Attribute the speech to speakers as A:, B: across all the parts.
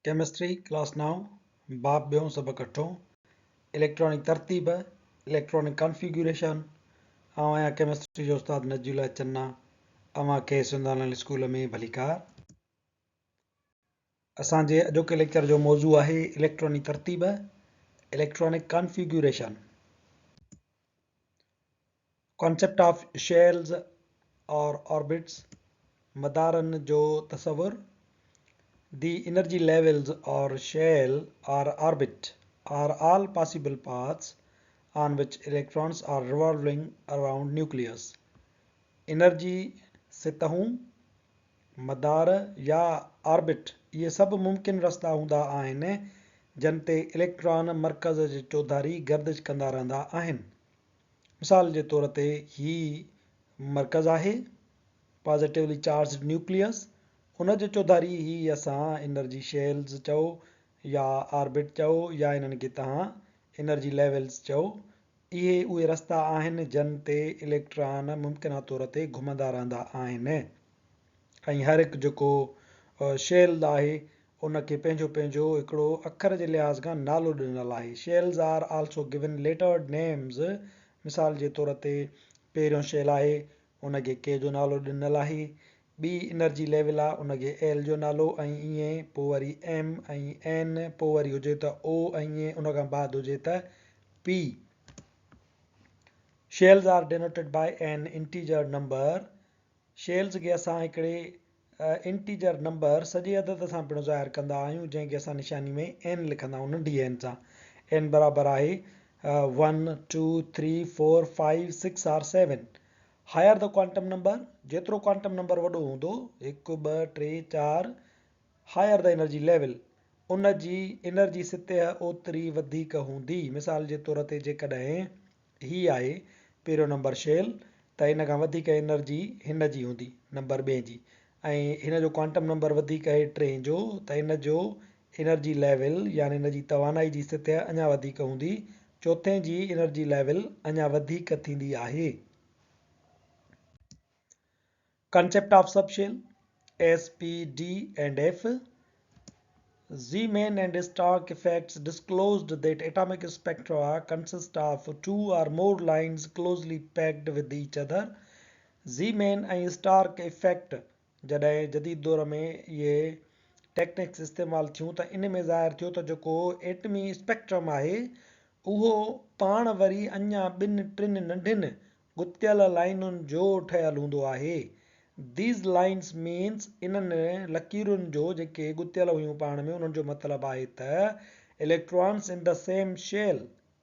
A: Chemistry class 9 बाब ॿियों सबक़ अठों electronic तरतीब इलेक्ट्रॉनिक कॉन्फ़िगरेशन। आउं आहियां केमिस्ट्री जो उस्ताद नजीउल्लाह चन्ना। अव्हांखे सिंध स्कूल में भलीकार। असांजे अॼोके लेक्चर जो मौज़ू आहे इलेक्ट्रॉनिक तरतीब electronic configuration. Concept of shells और ऑर्बिट्स, मदारन जो तसवुर। The energy levels or shell or orbit are all possible paths on which electrons are revolving around nucleus. Energy सतहूं, मदार या ऑर्बिट ये सब मुमकिन रस्ता हूंदा आहिनि जन ते इलेक्ट्रॉन मर्कज़ जे चौधारी गर्दिश कंदा रहंदा आहिनि। मिसाल जे तौर ते ही मर्कज़ आहे, पॉजिटिवली चार्ज न्यूक्लियस, उन जे चौधारी ही असां एनर्जी शेल्स चओ या ऑर्बिट चओ या इन्हनि खे तव्हां एनर्जी लेवल्स चओ। इहे उहे रस्ता आहिनि जन ते इलेक्ट्रॉन मुमकिन तौर ते घुमंदा रहंदा आहिनि। ऐं हर हिकु जेको शेल आहे उनखे पंहिंजो पंहिंजो हिकिड़ो अखर जे लिहाज़ खां नालो ॾिनल आहे। Shells are also given lettered names. मिसाल जे तौर ते पहिरियों शेल आहे उनखे के जो नालो ॾिनल आहे, ॿी एनर्जी लेवल आहे उनखे एल जो नालो, ऐं ईअं पोइ वरी एम ऐं एन, पोइ वरी हुजे त ओ, ऐं ईअं उन खां बाद हुजे त पी। Shells are denoted by an integer number. Shells खे असां हिकिड़े इंटीजर नंबर सॼे अदद सां पिणु ज़ाहिर कंदा आहियूं जंहिंखे असां निशानी में एन लिखंदा आहियूं, नंढी एन सां। एन बराबरि आहे 1 2 3 4 5 6 और 7। हायर द क्वांटम नंबर, जेतिरो क्वांटम नंबर वॾो हूंदो 1 2 3 4, हायर द एनर्जी लेवल, उन जी एनर्जी सतह ओतिरी वधीक हूंदी। मिसाल जे तौर ते जेकॾहिं ही आहे पहिरियों नंबर शेल त इन खां वधीक एनर्जी हिन जी हूंदी नंबर ॿिए जी, ऐं हिन जो क्वांटम नंबर वधीक आहे 3 जो त इन जो एनर्जी लेवल यानी इन जी तवानाई जी सतह अञा वधीक हूंदी। चौथे जी एनर्जी लेवल अञा वधीक थींदी आहे। Concept of subshell, S, P, D and F. Zeeman and Stark effects disclosed that atomic spectra consist of two or more lines closely packed with each other. Zeeman and Stark effect जॾहिं जदीद दौर में ये techniques इस्तेमालु थियूं त इन में ज़ाहिर थियो त जेको एटमी स्पेक्ट्रम आहे उहो पाण वरी अञा ॿिनि टिनि नंढियुनि गुतियल लाइनुनि जो ठहियलु हूंदो आहे। These lines means इन्हनि लकीरुनि जो जेके गुतियल हुयूं पाण में उन्हनि जो मतिलबु आहे त electrons in the same shell,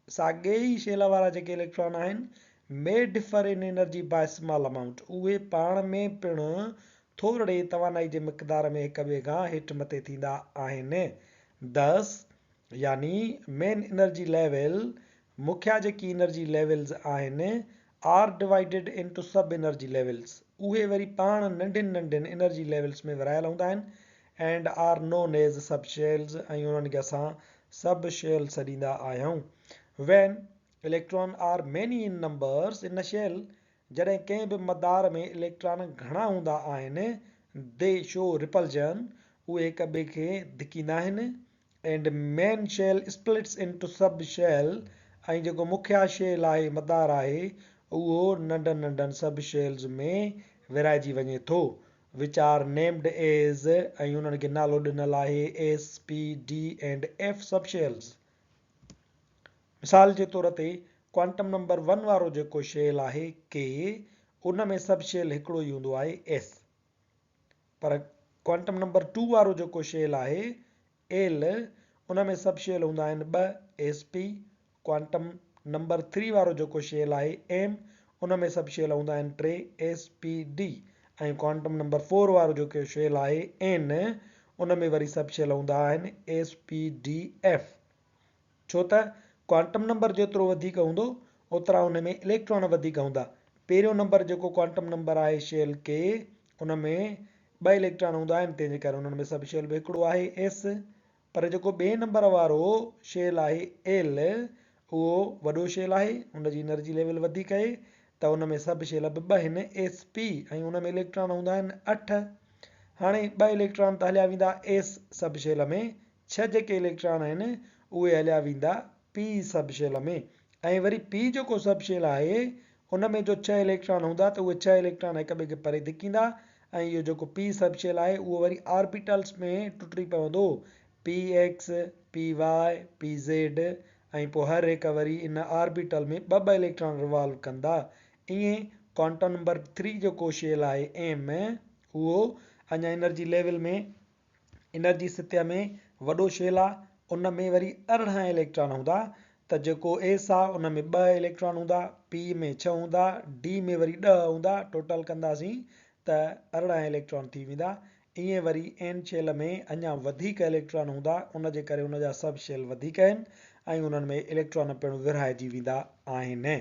A: साॻे ई शेल वारा जेके इलेक्ट्रॉन आहिनि may differ in energy by small amount, उहे पाण में पिणु थोरे तवानाई जे मिक़दार में हिक ॿिए खां हेठि मथे थींदा आहिनि। दस यानी मेन एनर्जी लेवल, मुख्या जेकी एनर्जी लेवल्स आहिनि are divided into sub energy levels, उहे वरी पाण नंढियुनि नंढियुनि एनर्जी लेवल्स में विरहायल हूंदा आहिनि। एंड आर नोन एज सब शेल्स, ऐं उन्हनि खे असां सब शेल सॾींदा आहियूं। When electron are many in numbers in shell, जॾहिं कंहिं बि मदार में इलेक्ट्रॉन घणा हूंदा आहिनि, दे शो रिपल्जन, उहे हिक ॿिए खे धिकींदा आहिनि। And main shell splits into subshell, ऐं जेको मुख्या शेल आहे मदार आहे उहो नंढनि नंढनि सब शेल्स में विरहाइजी वञे थो, विच आर नेम्ड एज, ऐं उन्हनि खे नालो ॾिनल आहे S, P, D and F सब शेल्स। मिसाल जे तौर ते क्वांटम नंबर 1 वारो जेको शेल आहे के, उन में सब शेल हिकिड़ो ई हूंदो आहे एस, पर क्वांटम नंबर 2 वारो जेको शेल आहे एल, उन में सब शेल हूंदा आहिनि 2 एस पी। क्वांटम नंबर 3 वारो जेको शेल आहे एम, उन में सब शेल हूंदा आहिनि 3 एस पी डी, ऐं क्वांटम नंबर 4 वारो जेको शेल आहे एन, उन में वरी सब शेल हूंदा आहिनि एस पी डी एफ। छो त क्वांटम नंबर जेतिरो वधीक हूंदो ओतिरा उन में इलेक्ट्रॉन वधीक हूंदा। पहिरियों नंबर जेको क्वांटम नंबर आहे शेल के, उन में 2 इलेक्ट्रॉन हूंदा आहिनि, तंहिंजे करे उन्हनि में सब शेल बि हिकिड़ो आहे एस। पर जेको ॿिए नंबर वारो शेल आहे एल, उहो वॾो शेल आहे, उनजी एनर्जी लेवल वधीक आहे, त उन में सब शेल बि 2 आहिनि एस पी, ऐं उन में इलेक्ट्रॉन हूंदा आहिनि 8। हाणे 2 इलेक्ट्रॉन त हलिया वेंदा एस सब शेल में, 6 जेके इलेक्ट्रॉन आहिनि उहे हलिया वेंदा p सबशेल में ऐं वरी p जेको सबशेल आहे उन में जो 6 इलेक्ट्रॉन हूंदा त उहे 6 इलेक्ट्रॉन हिक ॿिए खे परे धिकींदा ऐं इहो जेको p सबशेल आहे उहो वरी ऑर्बिटल्स में टुटी पवंदो px py pz ऐं पोइ हर हिक वरी इन ऑर्बिटल में ॿ इलेक्ट्रॉन रिवॉल्व कंदा ईअं क्वांटम नंबर 3 जेको शेल आहे m उहो अञा एनर्जी लेवल में एनर्जी स्थिति में वॾो शेल आहे उन में वरी 18 इलेक्ट्रॉन हूंदा त जेको एस आहे उन में 2 इलेक्ट्रॉन हूंदा p में 6 हूंदा d में वरी 10 हूंदा टोटल कंदासीं त 18 इलेक्ट्रॉन थी वेंदा ईअं वरी n शेल में अञा वधीक इलेक्ट्रॉन हूंदा उन जे करे उन जा सब शेल वधीक आहिनि ऐं उन्हनि में इलेक्ट्रॉन पिणु विरहाइजी वेंदा आहिनि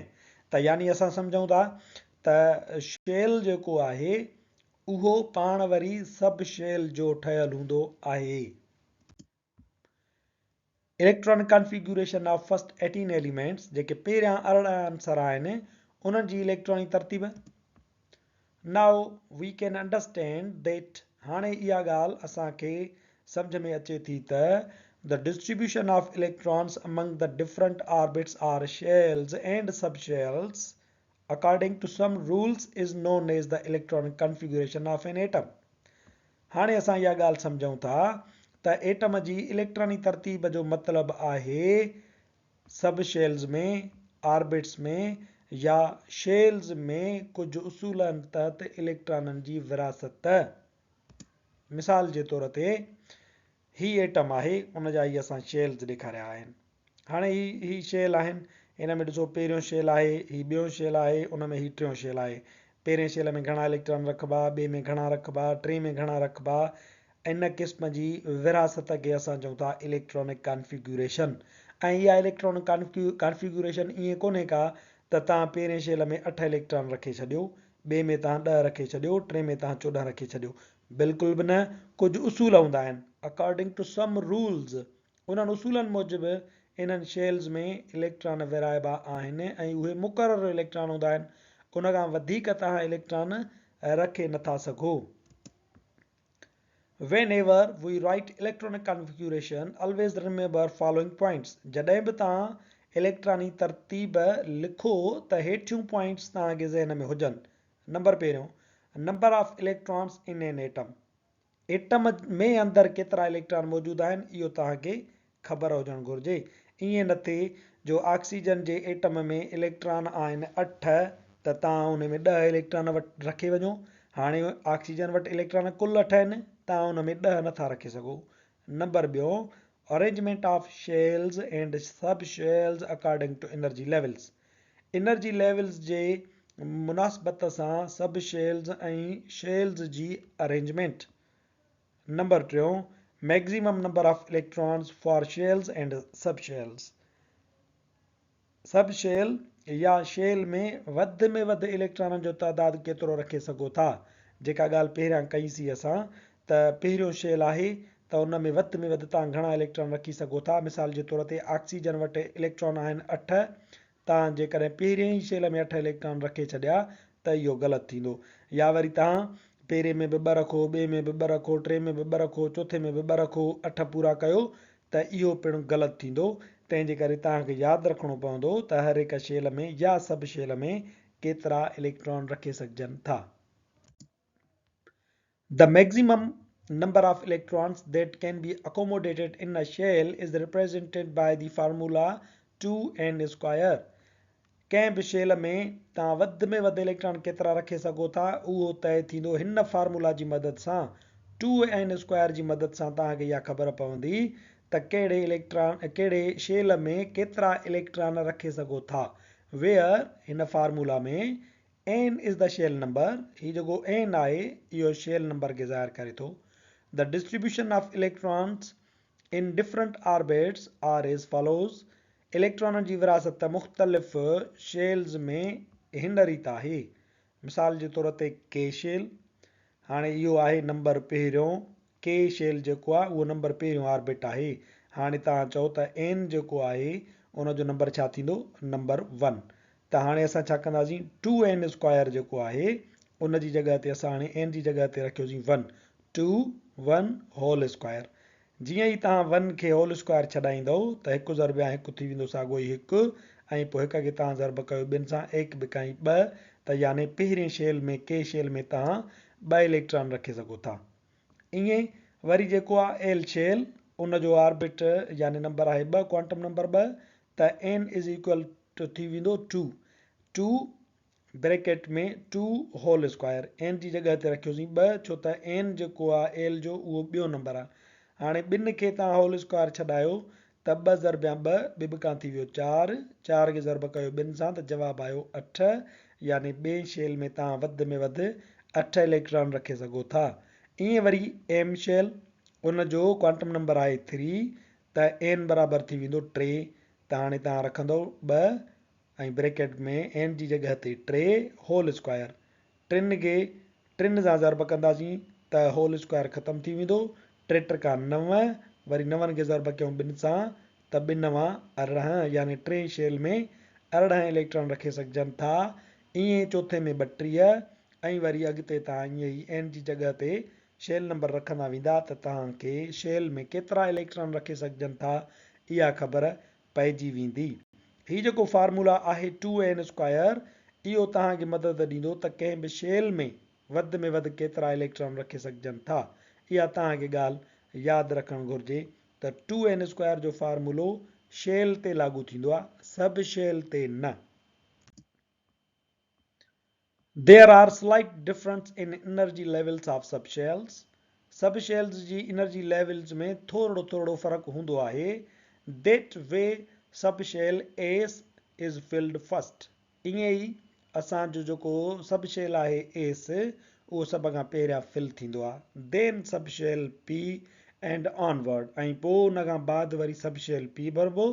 A: त यानी असां सम्झूं था त शेल जेको आहे उहो पाण वरी सब शेल जो ठहियल हूंदो आहे electronic configuration of first 18 elements जेके पहिरियां 18 आंसर आहिनि उन्हनि जी इलेक्ट्रॉनिक तरतीब now we can understand that हाणे इहा ॻाल्हि असांखे सम्झ में अचे थी त the distribution of electrons among the different orbits or shells and subshells according to some rules is known as the electronic configuration of an atom हाणे असां इहा ॻाल्हि सम्झूं था त एटम जी इलेक्ट्रॉनिक तरतीब जो मतिलबु आहे सब शेल्स में ऑर्बिट्स में या शेल्स में कुझु उसूलनि तहत इलेक्ट्रॉननि जी विरासत मिसाल जे तौर ते ही एटम आहे उन जा ही असां शेल्स ॾेखारिया आहिनि हाणे ही शेल आहिनि हिन में ॾिसो पहिरियों शेल आहे ही ॿियों शेल आहे उन में ही टियों शेल आहे पहिरें शेल में घणा इलेक्ट्रॉन रखिबा ॿिए में घणा रखिबा टे में घणा रखिबा इन क़िस्म जी विरासत खे असां चऊं था इलेक्ट्रॉनिक कॉन्फ़िगरेशन ऐं इहा इलेक्ट्रॉनिक कॉन्फ़िगरेशन ईअं कोन्हे का त तव्हां पहिरें शेल में 8 इलेक्ट्रॉन रखे छॾियो ॿिए में तव्हां 10 रखे छॾियो टे में तव्हां 14 रखे छॾियो बिल्कुलु बि न कुझु उसूल हूंदा आहिनि अकॉर्डिंग टू सम रूल्स उन्हनि उसूलनि मूजिबि इन्हनि शेल्स में इलेक्ट्रॉन विराइबा आहिनि ऐं उहे मुक़ररु इलेक्ट्रॉन हूंदा आहिनि उन खां वधीक तव्हां इलेक्ट्रॉन रखे नथा सघो whenever we write electronic configuration always remember following points जॾहिं बि तव्हां इलेक्ट्रॉनी तरतीब लिखो त हेठियूं पॉइंट्स तव्हांखे ज़हन में हुजनि नंबर पहिरियों number of electrons in an atom में अंदरि केतिरा इलेक्ट्रॉन मौजूदु आहिनि इहो तव्हांखे ख़बर हुजणु घुरिजे ईअं न थिए जो ऑक्सीजन जे एटम में इलेक्ट्रॉन आहिनि 8 त तव्हां उन में 10 इलेक्ट्रॉन वटि रखे वञो हाणे ऑक्सीजन वटि इलेक्ट्रॉन कुल 8 आहिनि तव्हां उन में 10 नथा रखे सघो नंबर ॿियो arrangement of shells and sub shells according to energy levels जे मुनासिबत सां सब शेल्स ऐं शेल्स जी arrangement number 3 maximum number of electrons for shells and sub shell या शेल में वधि इलेक्ट्रॉननि जो तइदाद केतिरो रखे सघो था जेका ॻाल्हि पहिरियां कईसीं असां त पहिरियों शेल आहे त उन में वधि तव्हां घणा इलेक्ट्रॉन रखी सघो था मिसाल जे तौर ते ऑक्सीजन वटि इलेक्ट्रॉन आहिनि 8 तव्हां जेकॾहिं पहिरें ई शेल में 8 इलेक्ट्रॉन रखे छॾिया त इहो ग़लति थींदो या वरी तव्हां पहिरें में बि 2 रखो ॿिए में बि 2 रखो टे में बि 2 रखो चौथे में बि 2 रखो 8 पूरा कयो त इहो पिणु ग़लति थींदो तंहिंजे करे तव्हांखे यादि रखिणो पवंदो त हर हिक शेल में या सब शेल में केतिरा इलेक्ट्रॉन रखे सघजनि था The maximum number of electrons that can be accommodated in a shell is represented by the formula 2n square कंहिं बि शेल में तव्हां वधि इलेक्ट्रॉन केतिरा रखे सघो था उहो तय थींदो हिन फार्मूला जी मदद सां 2n स्क्वायर जी मदद सां तव्हांखे इहा ख़बर पवंदी त कहिड़े शेल में केतिरा इलेक्ट्रॉन रखे सघो था वेयर हिन फार्मूला में n is the shell number ही जेको n आहे इहो शेल नंबर खे ज़ाहिर करे थो the distribution of electrons in different orbits are as follows इलेक्ट्रॉननि जी विरासत मुख़्तलिफ़ शेल्स में हिन रीति आहे मिसाल जे तौर ते के शेल हाणे इहो आहे नंबर पहिरियों के शेल जेको आहे उहो नंबर पहिरियों ऑर्बिट आहे हाणे तव्हां चओ त n जेको आहे उनजो नंबर छा थींदो नंबर 1 त हाणे असां छा कंदासीं 2n स्क्वायर जेको आहे उन जी जॻह ते असां हाणे n जी जॻह ते रखियोसीं 1 2 1 होल स्क्वायर जीअं ई तव्हां 1 खे होल स्क्वायर छॾाईंदव त 1 ज़रब 1 थी वेंदो साॻियो ई 1 ऐं पोइ 1 खे तव्हां ज़रब कयो ॿिनि सां 1 ॿ कई 2 त यानी पहिरें शेल में के शेल में तव्हां 2 इलेक्ट्रॉन रखे सघो था। ईअं वरी जेको आहे एल शेल उन जो ऑर्बिट यानी नंबर आहे 2 क्वांटम नंबर 2 त n इज़ इक्वल टू थी वेंदो 2 ब्रैकेट में 2 होल स्क्वायर n जी जॻह ते रखियोसीं 2 छो त n जेको आहे एल जो उहो ॿियो नंबर आहे। हाणे ॿिनि खे तव्हां होल स्क्वायर छॾायो त 2 ज़रब 2 ॿ खां थी वियो 4 खे ज़रब कयो ॿिनि सां त जवाबु आयो 8 यानी ॿिए शेल में तव्हां वधि में वधि 8 इलेक्ट्रॉन रखे सघो था। ईअं वरी एम शेल उन जो क्वांटम नंबर आहे 3 त n बराबरि थी वेंदो 3 त हाणे तव्हां रखंदव 2 ऐं ब्रैकेट में n जी जॻह ते 3 होल स्क्वायर टिनि सां ज़रब कंदासीं त होल स्क्वायर ख़तमु थी वेंदो 3 × 9 वरी 9 खे ज़रब कयूं ॿिनि सां त 2 9 18 यानी 3 शेल में 18 इलेक्ट्रॉन रखे सघजनि था। ईअं चोथे में 32 ऐं वरी अॻिते तव्हां ईअं ई n जी जॻह ते शेल नंबर रखंदा वेंदा त तव्हांखे शेल में केतिरा इलेक्ट्रॉन रखे सघजनि था इहा ख़बर पइजी वेंदी। हीउ जेको फार्मूला आहे 2n स्क्वायर इहो तव्हांखे मदद ॾींदो त कंहिं बि शेल में वधि केतिरा इलेक्ट्रॉन रखे सघजनि था। इहा तव्हांखे ॻाल्हि यादि रखणु घुरिजे त 2n स्क्वायर जो फार्मूलो शेल ते लागू थींदो आहे सब शेल ते न। There are slight difference in energy levels of subshells. Subshells ji energy levels में थोरो फ़र्क़ु हूंदो आहे। That way subshell S is filled first. ईअं ई असांजो जेको सबशेल आहे एस उहो सभ खां पहिरियां फिल थींदो आहे देन सबशेल पी एंड ऑनवर्ड ऐं पोइ उन खां बाद वरी सबशेल पी भरबो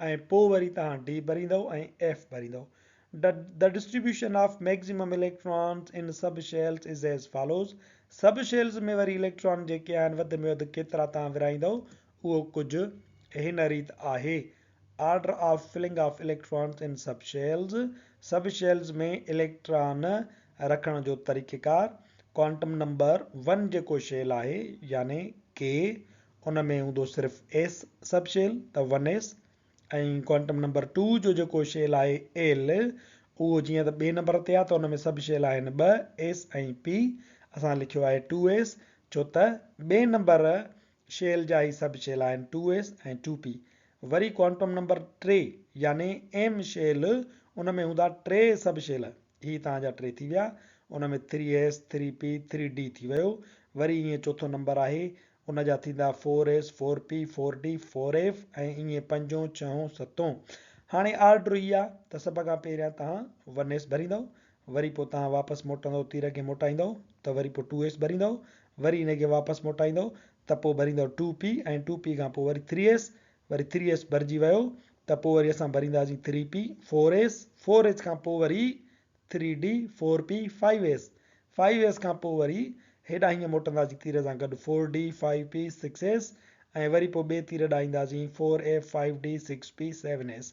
A: ऐं पोइ वरी तव्हां डी भरींदव ऐं F भरींदव। The distribution of maximum electrons in subshells is as follows. Subshells में वरी इलेक्ट्रॉन जेके आहिनि वधि में वधि केतिरा तव्हां विराईंदव उहो कुझु हिन रीत आहे। Order of filling of electrons in subshells. Subshells में इलेक्ट्रॉन रखण जो तरीक़ेकार क्वांटम नंबर 1 जेको शेल आहे यानी के उन में हूंदो सिर्फ़ु एस सबशेल त 1s ऐं क्वांटम नंबर 2 जो जेको शेल आहे एल उहो जीअं त ॿिए नंबर ते आहे त उन में सभु शेल आहिनि 2 एस ऐं पी असां लिखियो आहे 2s छो त ॿिए नंबर शेल जा ई सभु शेल आहिनि 2s ऐं 2p। वरी क्वांटम नंबर 3 यानी एम शेल उन में हूंदा 3 सभु शेल ही तव्हांजा 3 थी विया उन में 3s 3p 3d थी वियो। वरी ईअं चोथों नंबर आहे उन जा थींदा 4s 4p 4d 4f ऐं ईअं 5 6 7। हाणे ऑर्डर ई आहे त सभ खां पहिरियां तव्हां 1s भरींदव वरी पोइ तव्हां वापसि मोटंदव तीर खे मोटाईंदव त वरी पोइ 2s भरींदव वरी इन खे वापसि मोटाईंदव त पोइ भरींदव 2p ऐं 2p खां पोइ वरी 3s वरी 3s भरिजी वियो त पोइ वरी असां भरींदासीं 3p 4s खां पोइ वरी 3d 4p 5s खां पोइ वरी हेॾा हीअं मोटंदासीं तीर सां गॾु 4d 5p 6s ऐं वरी पोइ ॿिए तीर ॾाईंदासीं 4f 5d 6p 7s।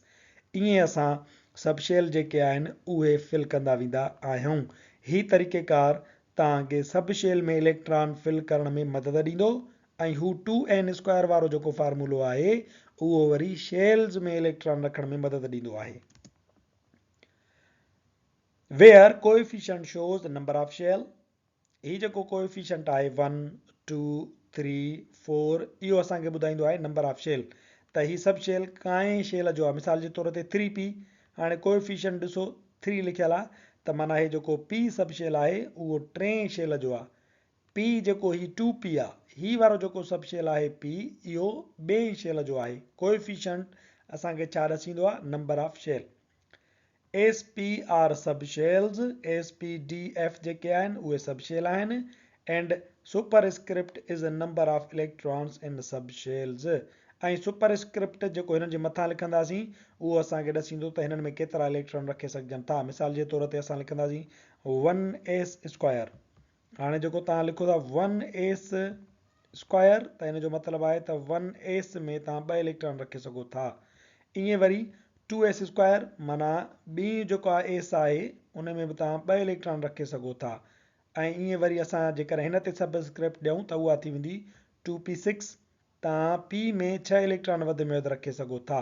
A: ईअं असां सबशेल जेके आहिनि उहे फिल कंदा वेंदा आहियूं। ही तरीक़ेकार तव्हांखे सबशेल में इलेक्ट्रॉन फिल करण में मदद ॾींदो ऐं हू 2n स्क्वायर वारो जेको फार्मूलो आहे उहो वरी शेल्स में इलेक्ट्रॉन रखण में मदद ॾींदो आहे। Where coefficient shows the number of shell. ही जेको कोएफिशिएंट आहे 1 2 3 4 इहो असांखे ॿुधाईंदो आहे नंबर ऑफ शेल त ही सभु शेल काएं शेल जो आहे। मिसाल जे तौर ते 3p हाणे कोएफिशिएंट ॾिसो 3 लिखियल आहे त माना हे जेको p सब शेल आहे उहो 3 शेल जो आहे। p जेको ही 2p आहे ही वारो जेको सब शेल आहे p इहो ॿिए शेल जो आहे। कोएफिशिएंट असांखे छा ॾसींदो आहे number of shell. SP are subshells SPDF जेके आहिनि उहे सबशेल आहिनि and superscript is a number of electrons in subshells ऐं सुपरस्क्रिप्ट जेको हिननि जे मथां लिखंदासीं उहो असांखे ॾसींदो त हिननि में केतिरा इलेक्ट्रॉन रखे सघजनि था। मिसाल जे तौर ते असां लिखंदासीं 1s स्क्वायर। हाणे जेको तव्हां लिखो था 1s स्क्वायर त हिन जो मतिलबु आहे त 1s में तव्हां 2 इलेक्ट्रॉन रखे सघो था। ईअं वरी 2s स्क्वायर माना ॿी जेको आहे एस आहे उन में बि तव्हां 2 इलेक्ट्रॉन रखे सघो था ऐं ईअं वरी असां जेकर हिन ते सबस्क्रिप्ट ॾियूं त उहा थी वेंदी 2p6 तव्हां पी में 6 इलेक्ट्रॉन वधि में वधि रखे सघो था।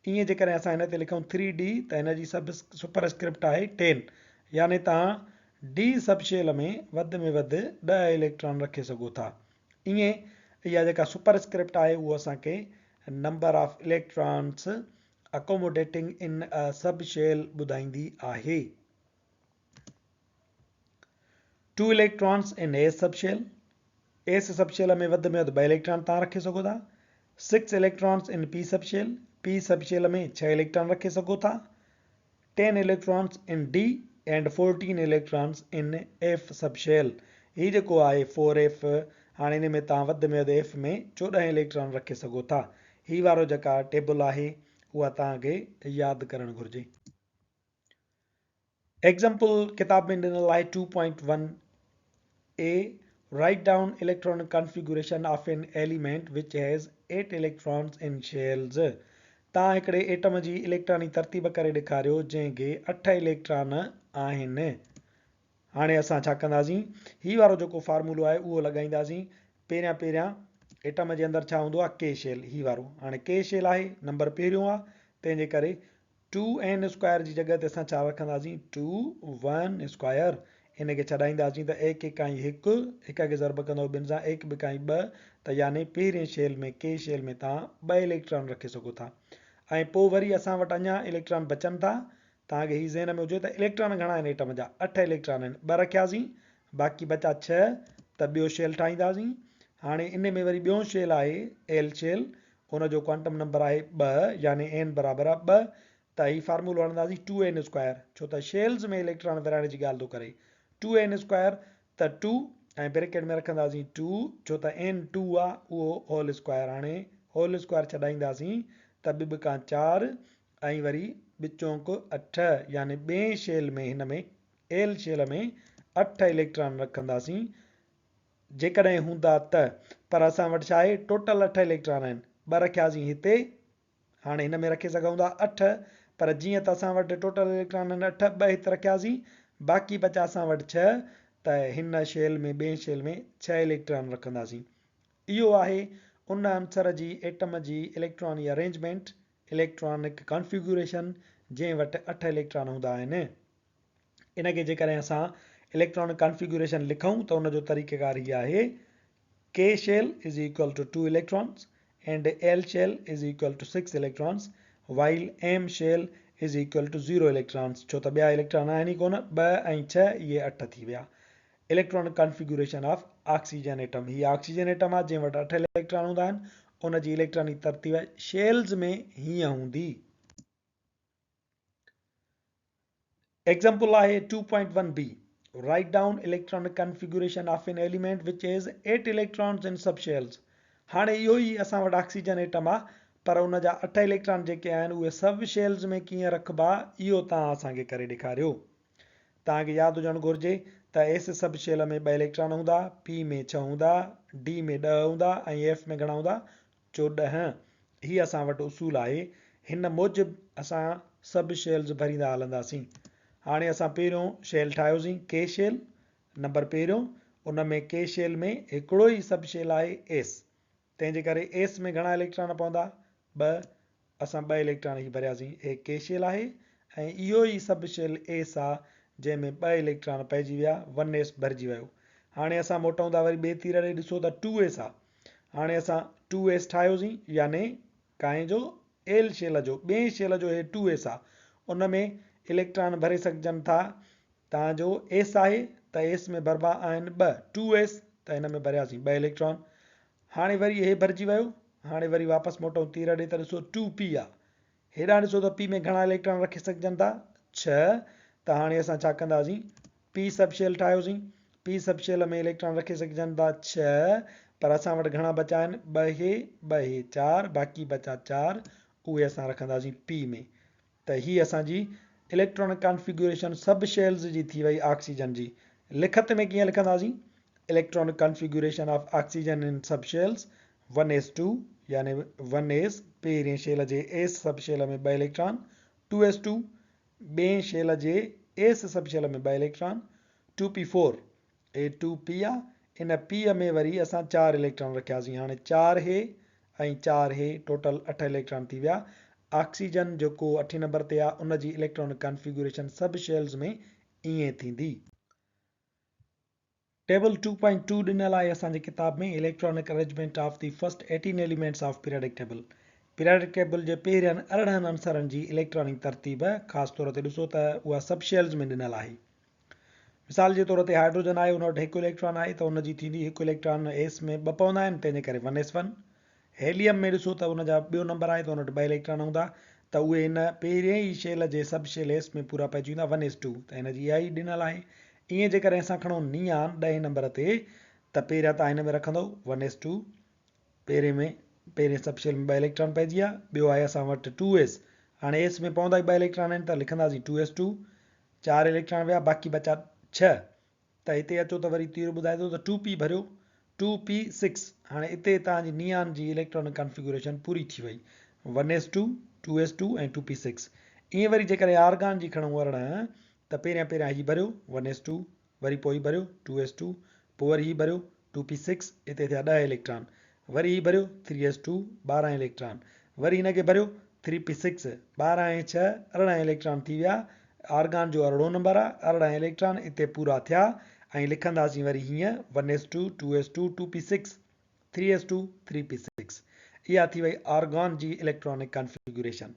A: ईअं जेकॾहिं असां हिन ते लिखूं 3D त हिन जी सुपरस्क्रिप्ट आहे 10, यानी तव्हां डी सबशेल में वधि 10 इलेक्ट्रॉन रखे सघो था। ईअं इहा जेका सुपरस्क्रिप्ट आहे उहो असांखे नंबर ऑफ इलेक्ट्रॉन्स अकोमोडेटिंग इन अ सबशेल ॿुधाईंदी आहे। 2 electrons in A subshell, S subshell में वधि 2 इलेक्ट्रॉन तव्हां रखे सघो था। 6 electrons in P subshell, P subshell में 6 इलेक्ट्रॉन रखे सघो था। 10 electrons in D and 14 electrons in F subshell. ही जेको आहे 4F, हाणे हिन में तव्हां वधि में वधि एफ में 14 इलेक्ट्रॉन रखे सघो था। ही वारो जेका टेबल आहे उहा तव्हांखे यादि करणु घुरिजे। एग्जाम्पल किताब में ॾिनल आहे 2.1a, write down electron configuration of an element which has 8 electrons in shells। तव्हां हिकिड़े एटम जी इलेक्ट्रॉनी तरतीब करे ॾेखारियो जंहिंखे 8 इलेक्ट्रॉन आहिनि। हाणे असां छा कंदासीं, ही वारो जेको फार्मूलो आहे उहो लॻाईंदासीं। पहिरियां एटम जे अंदरि छा हूंदो आहे, के शेल। ही वारो हाणे के शेल आहे, नंबर पहिरियों आहे, तंहिंजे करे 2n स्क्वायर जी जॻह ते असां छा रखंदासीं, 2 1 स्क्वायर। इन खे छॾाईंदासीं त 1 1 1, 1 खे ज़रब कंदो ॿिनि सां, 1 2 2, त यानी पहिरें शेल में के शेल में तव्हां 2 इलेक्ट्रॉन रखे सघो था। ऐं पोइ वरी असां वटि अञा इलेक्ट्रॉन बचनि था। तव्हांखे ही ज़हन में हुजे त इलेक्ट्रॉन घणा आहिनि एटम जा, 8 इलेक्ट्रॉन आहिनि। 2 रखियासीं, बाक़ी बचा 6, त ॿियो शेल ठाहींदासीं। हाणे इन में वरी ॿियों शेल आहे एल शेल, हुनजो क्वांटम नंबर आहे 2, यानी n बराबरि आहे 2। त ही फार्मूलो हणंदासीं 2n स्क्वायर, छो त शेल्स में इलेक्ट्रॉन विराइण जी ॻाल्हि थो करे। 2n स्क्वायर त 2 ऐं ब्रैकेट में रखंदासीं 2, छो त n 2 आहे, उहो होल स्क्वायर। हाणे होल स्क्वायर छॾाईंदासीं त ॿ 2 4 ऐं वरी ॿिचोंक 8, यानी ॿिएं शेल में, हिन में एल शेल में 8 इलेक्ट्रॉन रखंदासीं जेकॾहिं हूंदा त। पर असां वटि छा आहे, टोटल 8 इलेक्ट्रॉन आहिनि। 2 रखियासीं हिते, हाणे हिन में रखे सघूं था 8, पर जीअं त असां वटि टोटल इलेक्ट्रॉन आहिनि 8, 2 हिते रखियासीं, बाक़ी बचा असां वटि 6, त हिन शेल में, ॿिए शेल में 6 इलेक्ट्रॉन रखंदासीं। इहो आहे उन आंसर जी एटम जी इलेक्ट्रॉनिक अरेंजमेंट, इलेक्ट्रॉनिक कॉन्फ़िगरेशन जंहिं वटि 8 इलेक्ट्रॉन हूंदा आहिनि। इन खे जेकॾहिं असां इलेक्ट्रॉनिक कॉन्फ़िगरेशन लिखूं त उनजो तरीक़ेकार हीअ आहे, K shell is equal to 2 electrons and L shell is equal to 6 electrons, while M shell is equal to 0 electrons। छो त ॿिया इलेक्ट्रॉन आहिनि ई कोन, 2 ऐं 6 इहे 8 थी विया। Electronic configuration of oxygen atom, हीअ ऑक्सीजन एटम आहे जंहिं वटि 8 इलेक्ट्रॉन हूंदा आहिनि। उन जी इलेक्ट्रॉनिक तरतीब शेल्स में हीअं हूंदी। एग्जाम्पल आहे 2.1b, write down electronic configuration of an element which has 8 electrons in subshells। हाणे इहो ई असां वटि ऑक्सीजन एटम आहे, पर उन जा 8 इलेक्ट्रॉन जेके आहिनि उहे सब शेल्स में कीअं रखिबा, इहो तव्हां असांखे करे ॾेखारियो। तव्हांखे यादि हुजणु घुरिजे त एस सब शेल में 2 इलेक्ट्रॉन हूंदा, पी में 6 हूंदा, डी में 10 हूंदा ऐं एफ में घणा हूंदा, 14। ही असां वटि उसूल आहे, हिन मूजिबि असां सब शेल्स भरींदा हलंदासीं। हाणे असां पहिरियों शेल ठाहियोसीं के शेल, नंबर पहिरियों, उन में के शेल में हिकिड़ो ई सब शेल आहे एस, तंहिंजे करे एस में घणा इलेक्ट्रॉन पवंदा, 2। असां 2 इलेक्ट्रॉन ही भरियासीं, हे के शेल आहे ऐं इहो ई सब शेल एस आहे जंहिंमें 2 इलेक्ट्रॉन पइजी विया, 1s भरिजी वियो। हाणे असां मोटूं था वरी ॿिए तीर ॾे, ॾिसो त 2s आहे। हाणे असां 2s ठाहियोसीं, यानी कंहिंजो एल शेल जो, ॿिए शेल जो हे 2s आहे, उन में इलेक्ट्रॉन भरे सघजनि था। तव्हांजो एस आहे त एस में भरबा आहिनि 2, 2s, त हिन में भरियासीं 2 इलेक्ट्रॉन। हाणे वरी हे भरिजी वियो। हाणे वरी वापसि मोटूं तीर ॾे त ॾिसो 2p आहे, हेॾां ॾिसो त p में घणा इलेक्ट्रॉन रखे सघजनि था, 6। त हाणे असां छा कंदासीं, p सब शेल ठाहियोसीं, p सब शेल में इलेक्ट्रॉन रखे सघजनि था 6, पर असां वटि घणा बचा आहिनि, 2 हे 4, बाक़ी बचा 4, उहे असां रखंदासीं p में। त ही असांजी इलेक्ट्रॉनिक कॉन्फ़िगरेशन सब शेल्स जी थी वई ऑक्सीजन जी। लिखत में कीअं लिखंदासीं, electronic configuration of oxygen in sub shells 1s2, यानी 1s पहिरें शेल जे एस सब शेल में 2 इलेक्ट्रॉन, 2s2 ॿिए शेल जे एस सब शेल में 2 इलेक्ट्रॉन, 2p4 हे 2p आहे, इन p में वरी असां 4 इलेक्ट्रॉन रखियासीं। हाणे 4 हे ऐं 4 हे टोटल 8 इलेक्ट्रॉन थी विया। ऑक्सीजन जेको 8 नंबर ते आहे उन जी इलेक्ट्रॉनिक कॉन्फ़िगरेशन सब शेल्स में ईअं थींदी। टेबल 2.2 ॾिनल आहे असांजी किताब में electronic arrangement of the first 18 elements of periodic table. Periodic table जे पहिरियनि 18 अंसरनि जी इलेक्ट्रॉनिक तरतीब ख़ासि तौर ते ॾिसो त उहा सब शेल्स में ॾिनल आहे। मिसाल जे तौर ते हाइड्रोजन आहे, उन वटि हिकु इलेक्ट्रॉन आहे त उनजी थींदी हिकु इलेक्ट्रॉन एस में ॿ पवंदा आहिनि, तंहिंजे करे 1s1। हेलियम में ॾिसो त उनजा ॿियो नंबर आहे त उन वटि 2 इलेक्ट्रॉन हूंदा त उहे इन पहिरियों ई शेल जे सब शेल एस में पूरा पइजी वेंदा 1s2, त हिन जी इहा ई ॾिनल आहे। ईअं जेकॾहिं असां खणूं नियान 10 नंबर ते त पहिरियां तव्हां हिन में रखंदव 1s2, पहिरें सब शेल में 2 इलेक्ट्रॉन पइजी विया। ॿियो आहे असां वटि 2s, हाणे एस में पवंदा ई 2 इलेक्ट्रॉन आहिनि त लिखंदासीं 2s2, 4 इलेक्ट्रॉन विया, बाक़ी बचा 6। त हिते अचो त वरी तीर ॿुधाए थो त 2p भरियो, 2p6। हाणे हिते तव्हांजी नियान जी इलेक्ट्रॉनिक कॉन्फ़िगरेशन पूरी थी वई, 1s2, 2s2 ऐं 2p6। ईअं वरी जेकॾहिं आर्गान जी खणूं वरण त पहिरियां हीउ भरियो 1s2, वरी पोइ हीउ भरियो 2s2, पोइ वरी हीउ भरियो 2p6, हिते थिया 10 इलेक्ट्रॉन, वरी हीउ भरियो 3s2, 12 इलेक्ट्रॉन, वरी हिनखे भरियो 3p6, 12 ऐं 6 18 इलेक्ट्रॉन थी विया। आर्गान जो 18 नंबर आहे, 18 इलेक्ट्रॉन हिते पूरा थिया ऐं लिखंदासीं वरी हीअं 1s2, 2s2, 2p6, 3s2, 3p6। इहा थी वई आर्गान जी इलेक्ट्रॉनिक कॉन्फ़िगरेशन।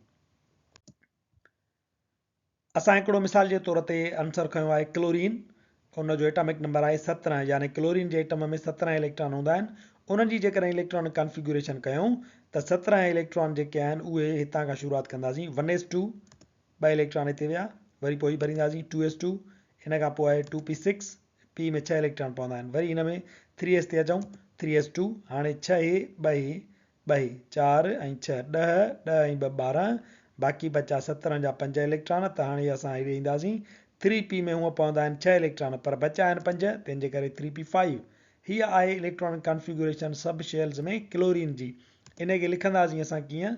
A: असां हिकिड़ो मिसाल जे तौर ते आंसर खयो आहे क्लोरीन, उनजो एटॉमिक नंबर आहे 17, यानी क्लोरीन जे एटम में 17 इलेक्ट्रॉन हूंदा आहिनि। उन्हनि जी जेकॾहिं इलेक्ट्रॉनिक कॉन्फ़िगरेशन कयूं त 17 इलेक्ट्रॉन जेके आहिनि उहे हितां खां शुरूआत कंदासीं 1s2, 2 इलेक्ट्रॉन हिते विया, वरी पोइ भरींदासीं 2s2, हिन खां पोइ आहे 2p6, p में 6 इलेक्ट्रॉन पवंदा आहिनि, वरी हिन में 3s ते अचूं 3s2, हाणे 6 हे 2 हे 4 ऐं 6 10, 10 ऐं 2 12, बाक़ी बचा 17 जा 5 इलेक्ट्रॉन। त हाणे असां हेॾे ईंदासीं 3p में हूअं पवंदा आहिनि 6 इलेक्ट्रॉन, पर बचा आहिनि 5, तंहिंजे करे 3p5। हीअ आहे इलेक्ट्रॉनिक कॉन्फ़िगरेशन सब शेल्स में क्लोरीन जी। इनखे लिखंदासीं असां कीअं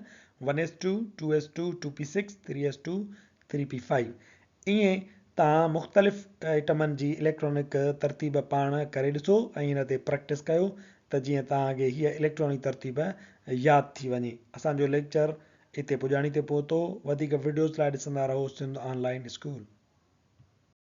A: 1s2, 2s2, 2p6, 3s2, 3p5। ईअं तव्हां मुख़्तलिफ़ एटमनि जी इलेक्ट्रॉनिक तरतीब पाण करे ॾिसो ऐं हिन ते प्रैक्टिस कयो त जीअं तव्हांखे हीअ इलेक्ट्रॉनिक तरतीब यादि थी वञे। असांजो लेक्चर हिते पुॼाणी ते पहुतो। वधीक वीडियोज़ लाइ ॾिसंदा रहो सिंध ऑनलाइन स्कूल।